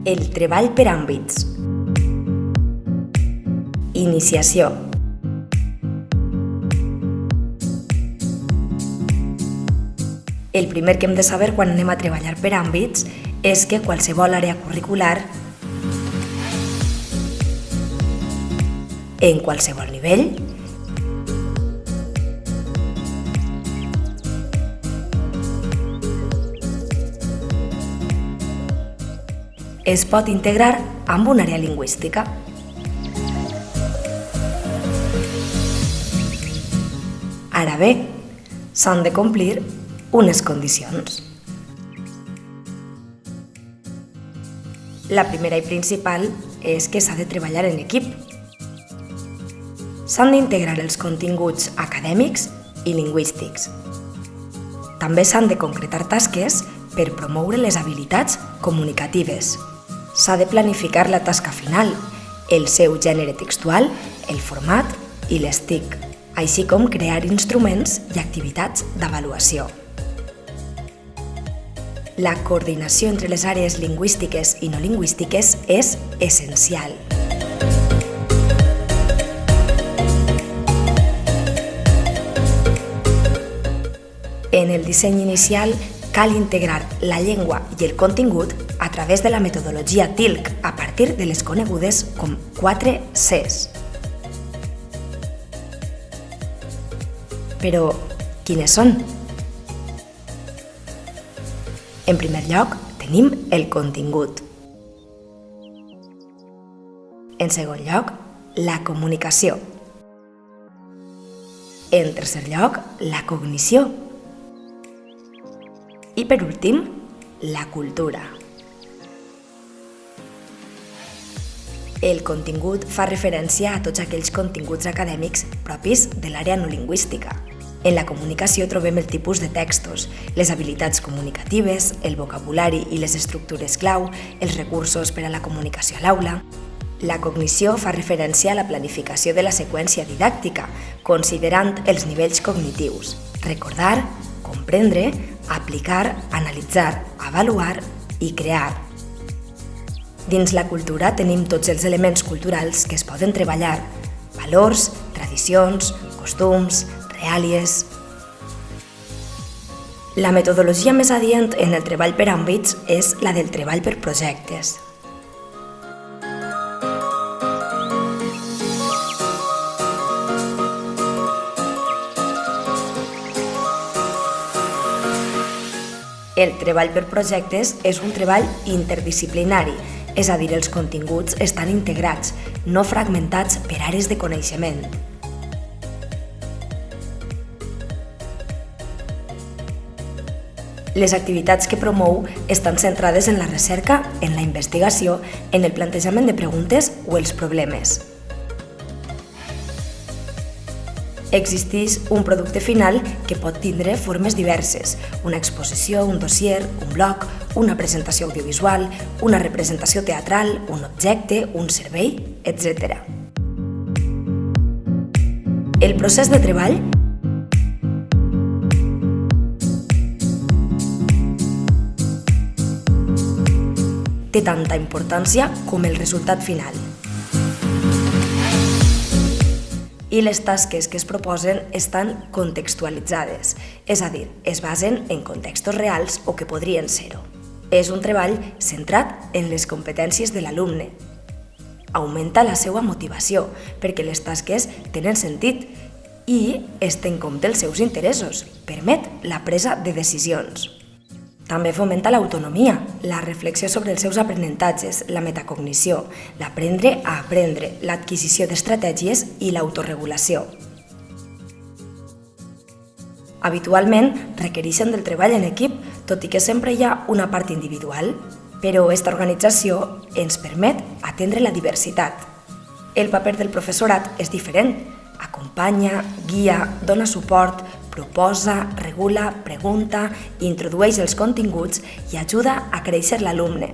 El treball per àmbits. Iniciació. El primer que hem de saber quan anem a treballar per àmbits és que qualsevol àrea curricular, en qualsevol nivell, es pot integrar amb una àrea lingüística. Ara bé, s'han de complir unes condicions. La primera i principal és que s'ha de treballar en equip. S'han d'integrar els continguts acadèmics i lingüístics. També s'han de concretar tasques per promoure les habilitats comunicatives. S'ha de planificar la tasca final, el seu gènere textual, el format i les TIC, així com crear instruments i activitats d'avaluació. La coordinació entre les àrees lingüístiques i no lingüístiques és essencial. En el disseny inicial cal integrar la llengua i el contingut a través de la metodologia TILC a partir de les conegudes com 4 Cs. Però, quines són? En primer lloc, tenim el contingut. En segon lloc, la comunicació. En tercer lloc, la cognició. I per últim, la cultura. El contingut fa referència a tots aquells continguts acadèmics propis de l'àrea no lingüística. En la comunicació trobem el tipus de textos, les habilitats comunicatives, el vocabulari i les estructures clau, els recursos per a la comunicació a l'aula. La cognició fa referència a la planificació de la seqüència didàctica, considerant els nivells cognitius: recordar, comprendre, aplicar, analitzar, avaluar i crear. Dins la cultura tenim tots els elements culturals que es poden treballar: valors, tradicions, costums, reàlies. La metodologia més adient en el treball per àmbits és la del treball per projectes. El treball per projectes és un treball interdisciplinari, és a dir, els continguts estan integrats, no fragmentats per àrees de coneixement. Les activitats que promou estan centrades en la recerca, en la investigació, en el plantejament de preguntes o els problemes. Existeix un producte final que pot tindre formes diverses: una exposició, un dossier, un blog, una presentació audiovisual, una representació teatral, un objecte, un servei, etc. El procés de treball té tanta importància com el resultat final. I les tasques que es proposen estan contextualitzades, és a dir, es basen en contextos reals o que podrien ser-ho. És un treball centrat en les competències de l'alumne. Augmenta la seva motivació perquè les tasques tenen sentit i es té en compte els seus interessos, permet la presa de decisions. També fomenta l'autonomia, la reflexió sobre els seus aprenentatges, la metacognició, l'aprendre a aprendre, l'adquisició d'estratègies i l'autoregulació. Habitualment requereixen del treball en equip, tot i que sempre hi ha una part individual, però aquesta organització ens permet atendre la diversitat. El paper del professorat és diferent. Acompanya, guia, dona suport, proposa, regula, pregunta, introdueix els continguts i ajuda a créixer l'alumne.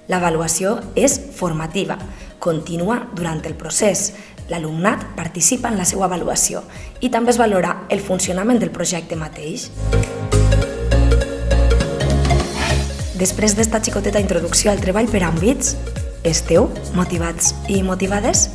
L'avaluació és formativa, continua durant el procés. L'alumnat participa en la seva avaluació i també es valora el funcionament del projecte mateix. Després d'esta xicoteta introducció al treball per àmbits, esteu motivats i motivades?